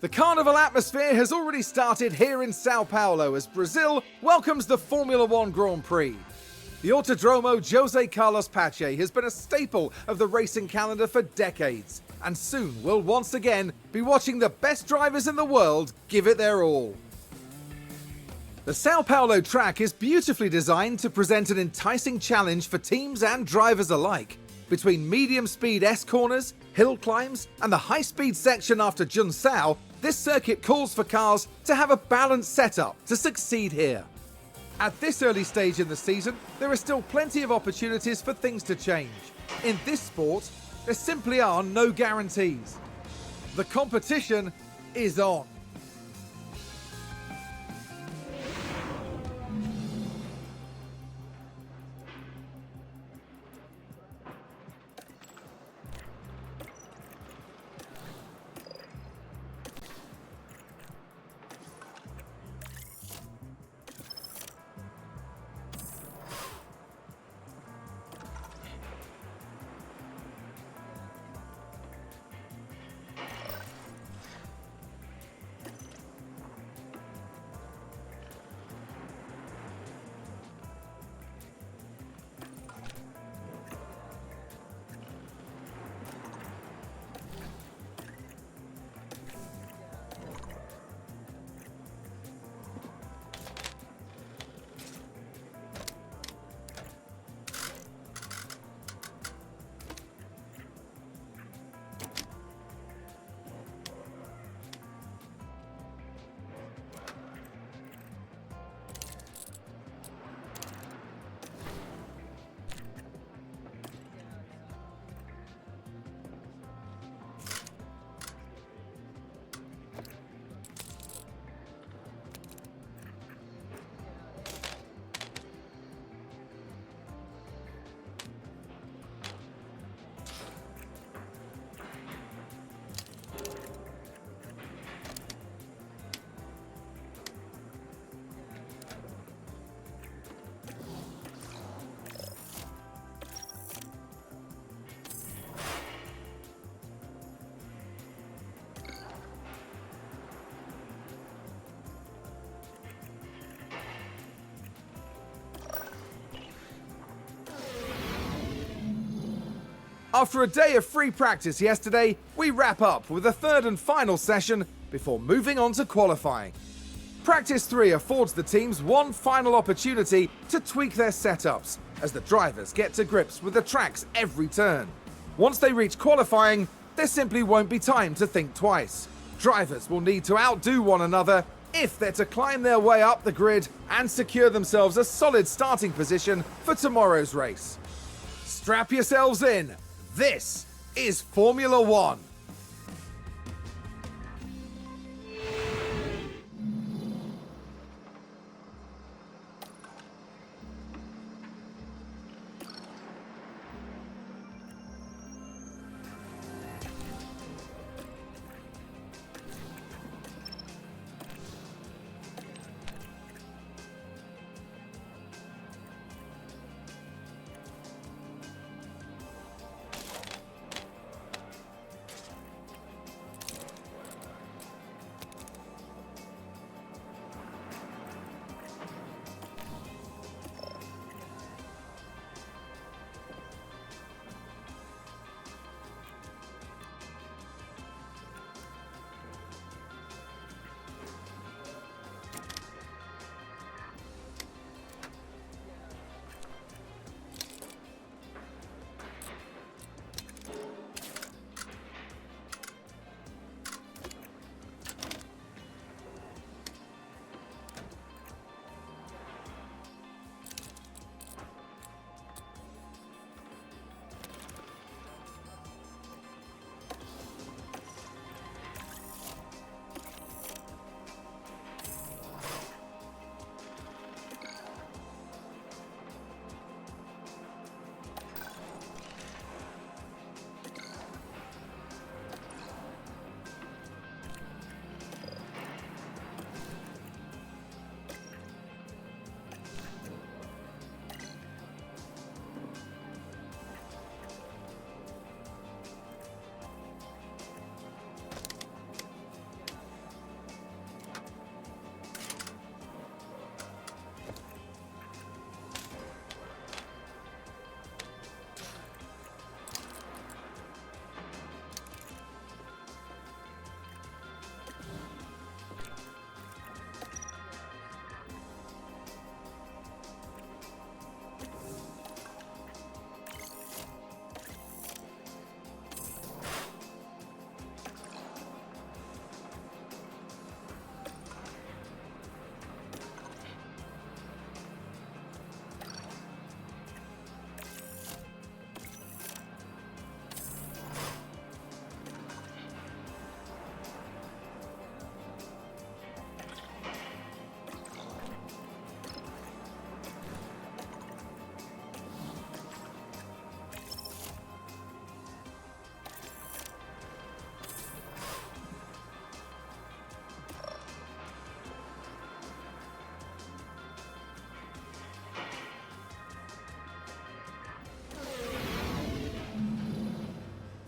The carnival atmosphere has already started here in Sao Paulo as Brazil welcomes the Formula One Grand Prix. The Autodromo Jose Carlos Pache has been a staple of the racing calendar for decades, and soon we'll once again be watching the best drivers in the world give it their all. The Sao Paulo track is beautifully designed to present an enticing challenge for teams and drivers alike. Between medium-speed S-corners, hill climbs, and the high-speed section after Junsao, this circuit calls for cars to have a balanced setup to succeed here. At this early stage in the season, there are still plenty of opportunities for things to change. In this sport, there simply are no guarantees. The competition is on. After a day of free practice yesterday, we wrap up with the third and final session before moving on to qualifying. Practice 3 affords the teams one final opportunity to tweak their setups as the drivers get to grips with the tracks every turn. Once they reach qualifying, there simply won't be time to think twice. Drivers will need to outdo one another if they're to climb their way up the grid and secure themselves a solid starting position for tomorrow's race. Strap yourselves in. This is Formula One.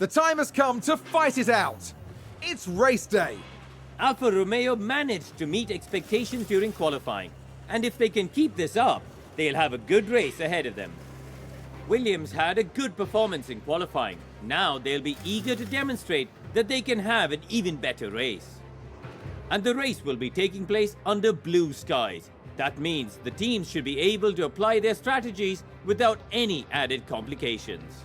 The time has come to fight it out. It's race day. Alfa Romeo managed to meet expectations during qualifying, and if they can keep this up, they'll have a good race ahead of them. Williams had a good performance in qualifying. Now they'll be eager to demonstrate that they can have an even better race. And the race will be taking place under blue skies. That means the teams should be able to apply their strategies without any added complications.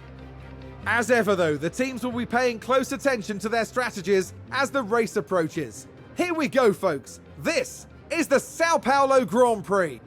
As ever though, the teams will be paying close attention to their strategies as the race approaches. Here we go, folks. This is the Sao Paulo Grand Prix.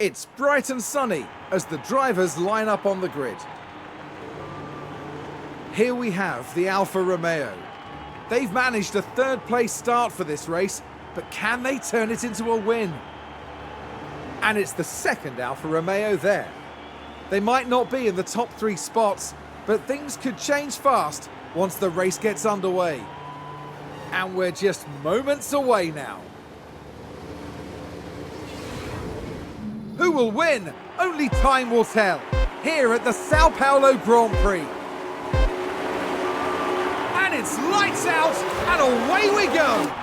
It's bright and sunny as the drivers line up on the grid. Here we have the Alfa Romeo. They've managed a third-place start for this race, but can they turn it into a win? And it's the second Alfa Romeo there. They might not be in the top 3 spots, but things could change fast once the race gets underway. And we're just moments away now. Who will win? Only time will tell. Here at the Sao Paulo Grand Prix. And it's lights out and away we go.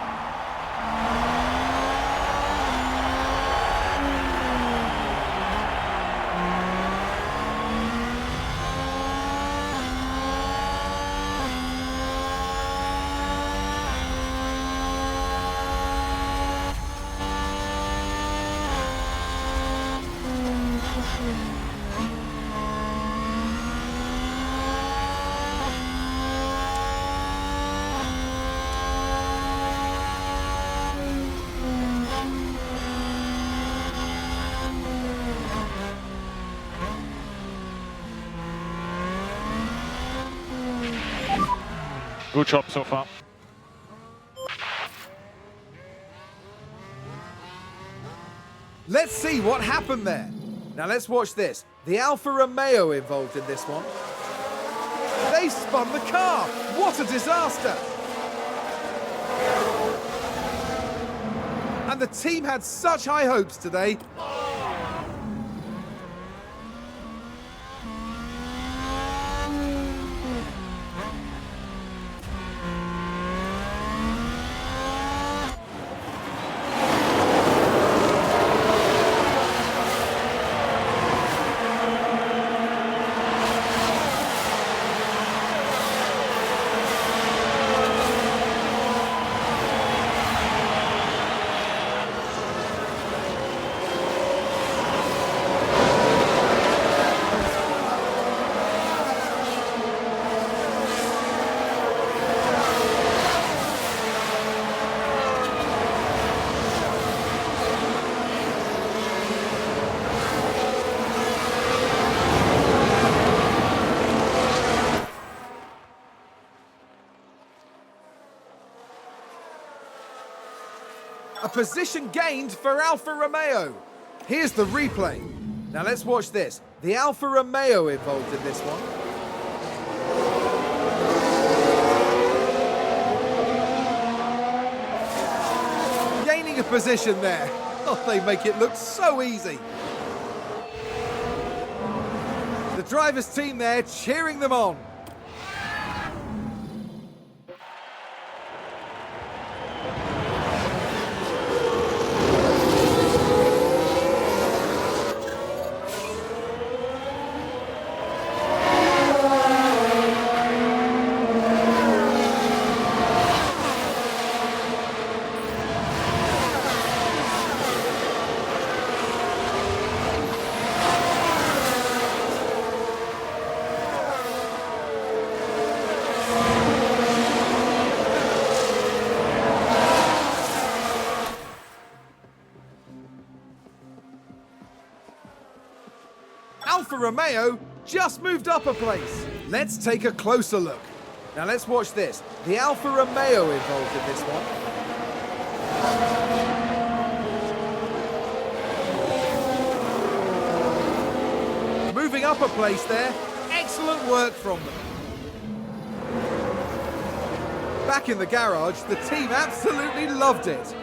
Good job so far. Let's see what happened there. Now let's watch this. The Alfa Romeo involved in this one. They spun the car. What a disaster. And the team had such high hopes today. A position gained for Alfa Romeo. Here's the replay. Now let's watch this. The Alfa Romeo involved in this one. Gaining a position there. Oh, they make it look so easy. The driver's team there cheering them on. Alfa Romeo just moved up a place. Let's take a closer look. Now let's watch this. The Alfa Romeo involved in this one. Moving up a place there. Excellent work from them. Back in the garage, the team absolutely loved it.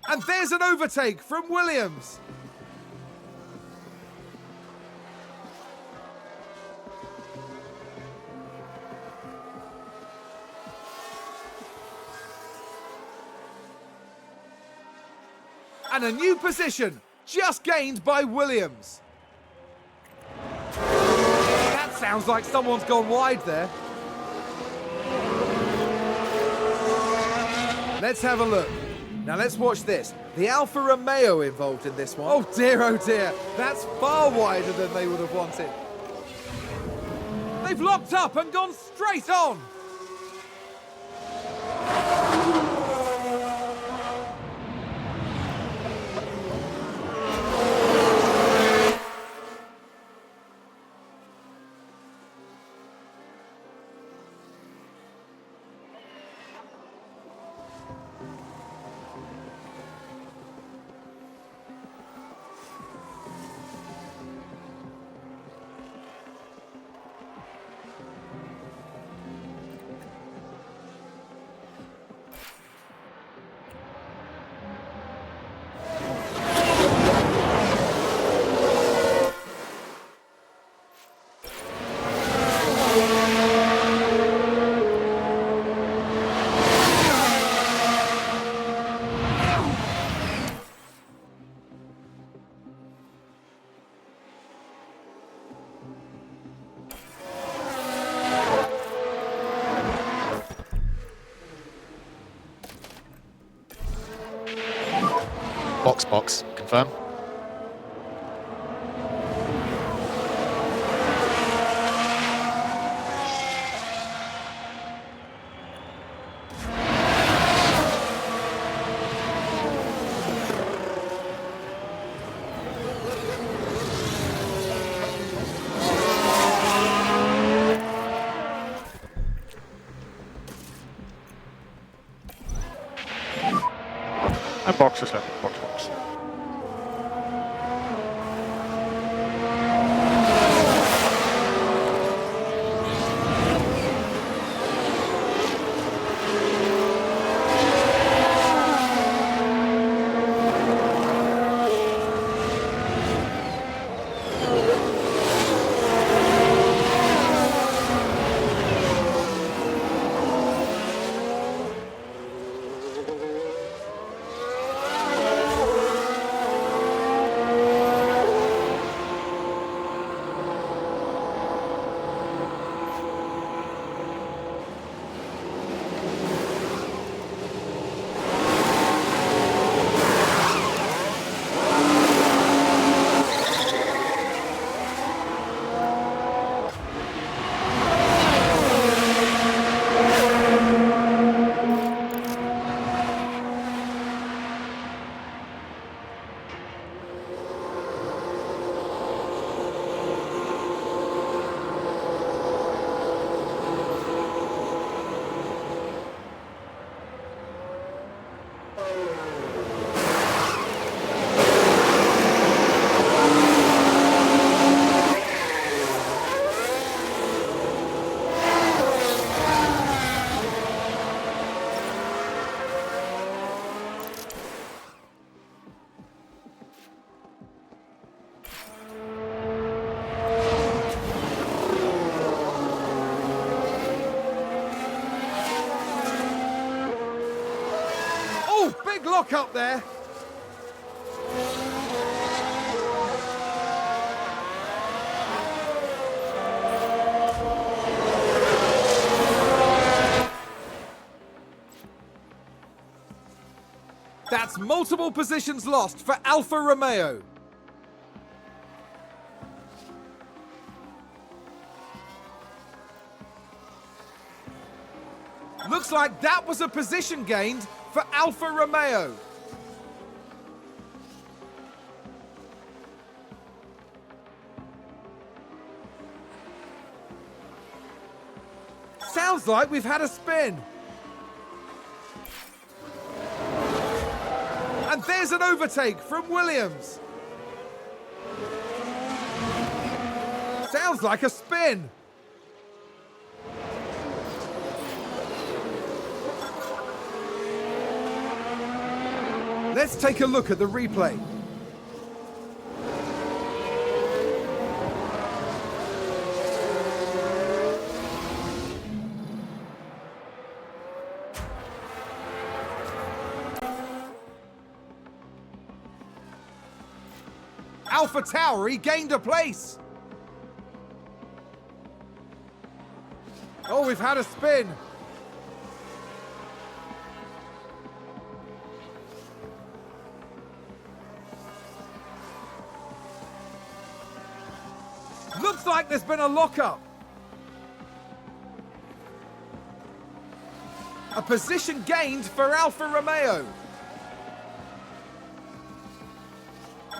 And there's an overtake from Williams. And a new position just gained by Williams. That sounds like someone's gone wide there. Let's have a look. Now let's watch this. The Alfa Romeo involved in this one. Oh dear, that's far wider than they would have wanted. They've locked up and gone straight on. Box, confirm. And box is left, box. Lock up there. That's multiple positions lost for Alfa Romeo. Looks like that was a position gained for Alfa Romeo. Sounds like we've had a spin. And there's an overtake from Williams. Sounds like a spin. Let's take a look at the replay. Alpha Tauri gained a place. Oh, we've had a spin. Looks like there's been a lockup. A position gained for Alfa Romeo.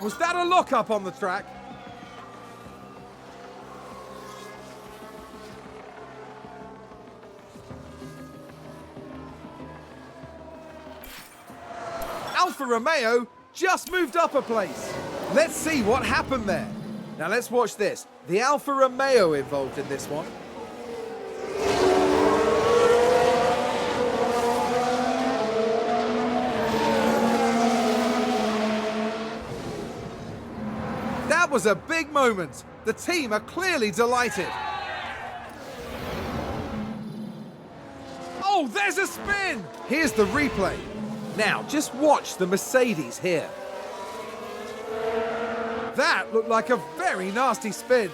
Was that a lockup on the track? Alfa Romeo just moved up a place. Let's see what happened there. Now let's watch this. The Alfa Romeo involved in this one. That was a big moment. The team are clearly delighted. Oh, there's a spin! Here's the replay. Now, just watch the Mercedes here. That looked like a very nasty spin.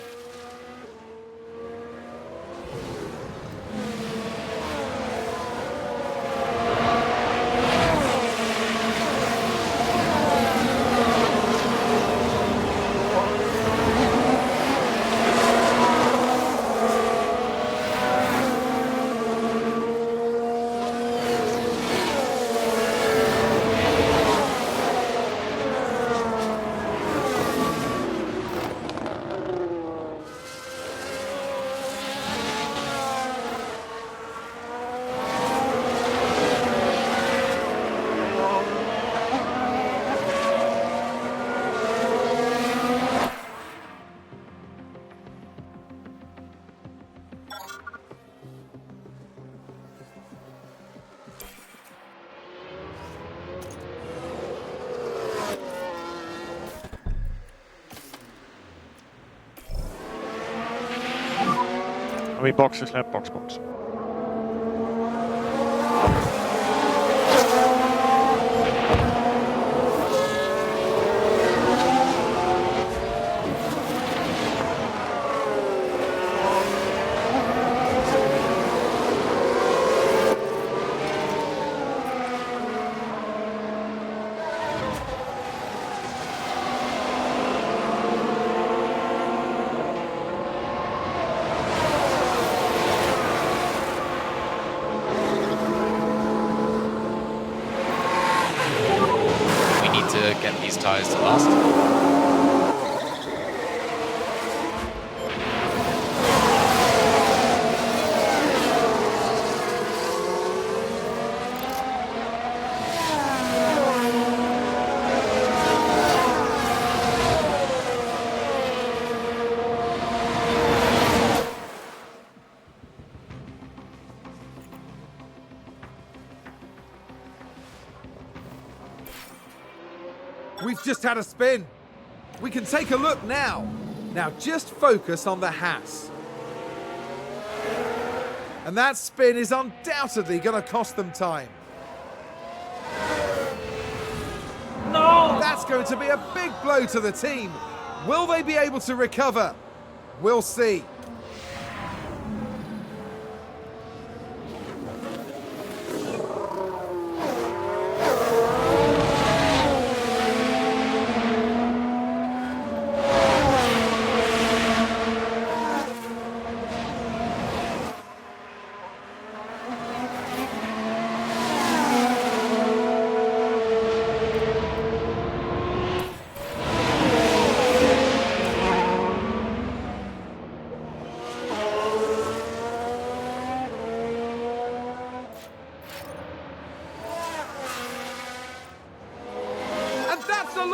I mean, box is left, box. To get these tyres to last. We've just had a spin. We can take a look now. Now just focus on the Haas. And that spin is undoubtedly going to cost them time. No! That's going to be a big blow to the team. Will they be able to recover? We'll see.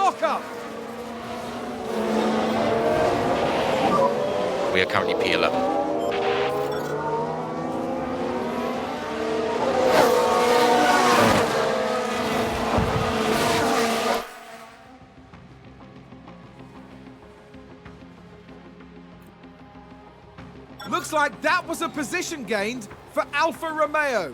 lockup. We are currently P11. Looks like that was a position gained for Alfa Romeo.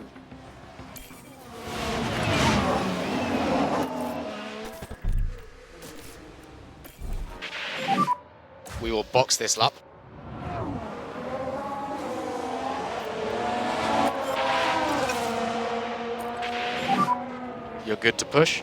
We will box this lap. You're good to push.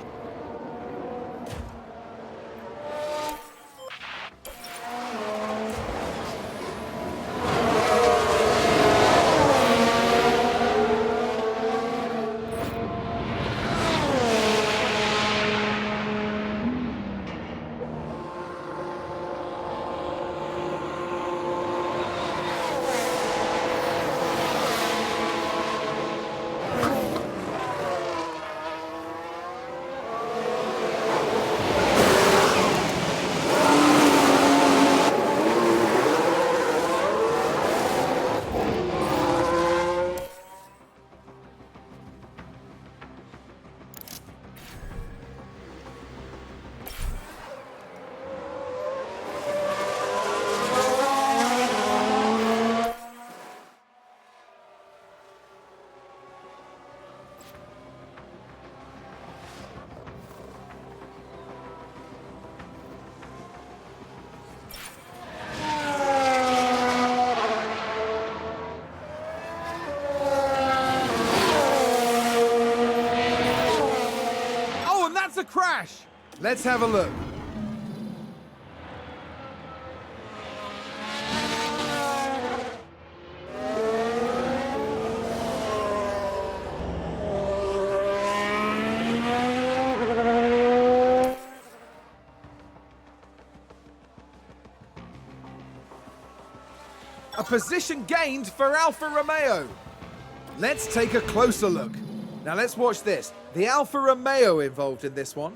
A crash. Let's have a look. A position gained for Alfa Romeo. Let's take a closer look. Now let's watch this. The Alfa Romeo involved in this one.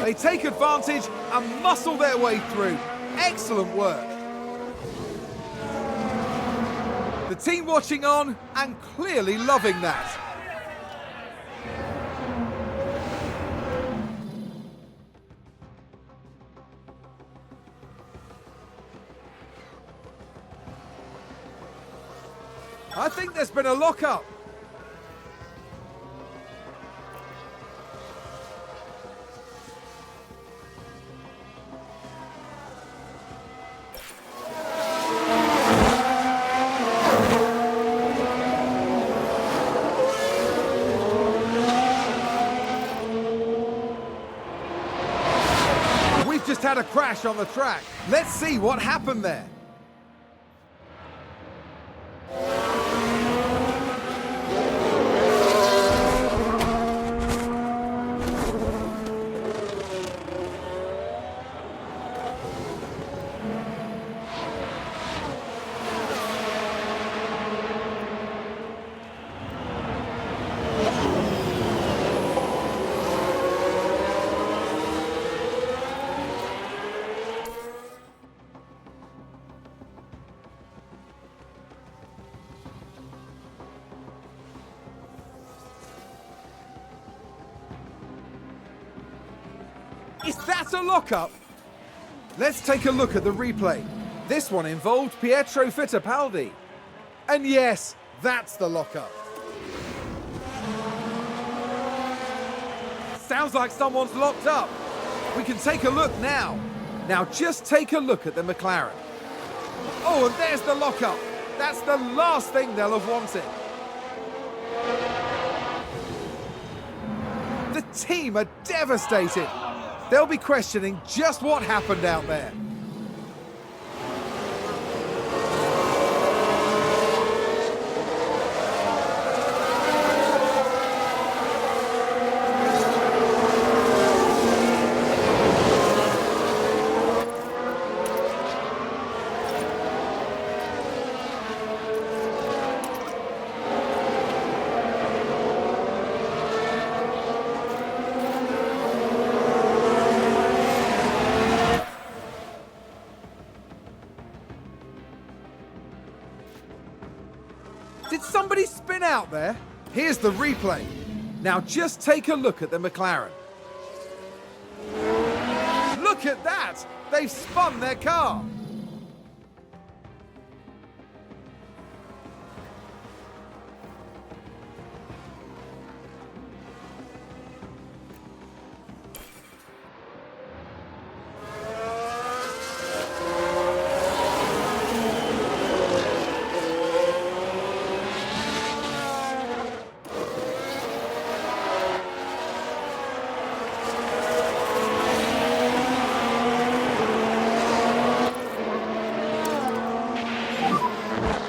They take advantage and muscle their way through. Excellent work. The team watching on and clearly loving that. I think there's been a lockup. We've just had a crash on the track. Let's see what happened there. Is that a lockup? Let's take a look at the replay. This one involved Pietro Fittipaldi. And yes, that's the lockup. Sounds like someone's locked up. We can take a look now. Now just take a look at the McLaren. Oh, and there's the lockup. That's the last thing they'll have wanted. The team are devastated. They'll be questioning just what happened out there. spin out there. Here's the replay. Now just take a look at the McLaren. Look at that! They've spun their car.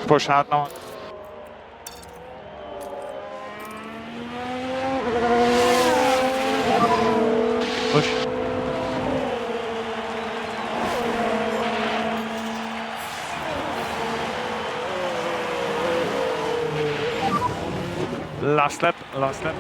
Push hard now. Push. Last lap, last lap.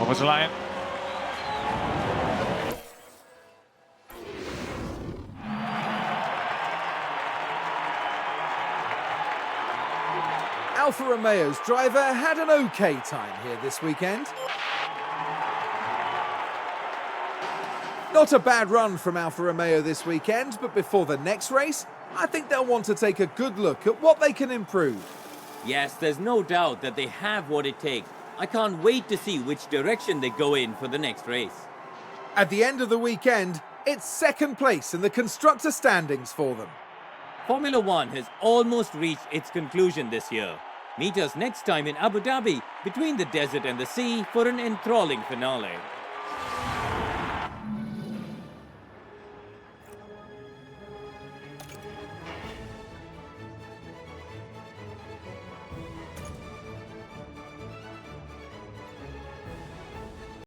Over the line. Alfa Romeo's driver had an okay time here this weekend. Not a bad run from Alfa Romeo this weekend, but before the next race, I think they'll want to take a good look at what they can improve. Yes, there's no doubt that they have what it takes. I can't wait to see which direction they go in for the next race. At the end of the weekend, it's second place in the constructor standings for them. Formula One has almost reached its conclusion this year. Meet us next time in Abu Dhabi, between the desert and the sea, for an enthralling finale.